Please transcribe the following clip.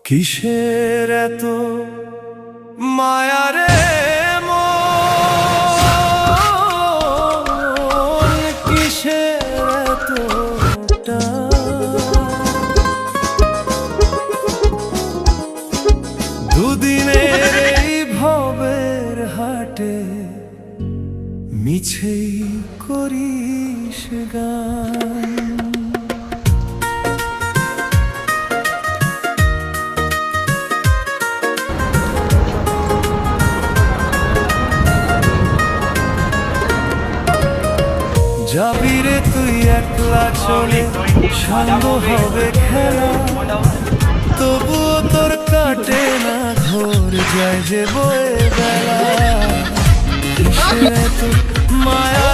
কিসের এত মায়া রে মন, কিসের এত দুদিনের এই ভবের হাটে মিছেই করিস গান। যাবি রে তুই একলা চলে, সঙ্গ হবে খেলা, তবুও তোর কাটে না ঘোর, যায় যে বয়ে বেলা। কিসের এত মায়া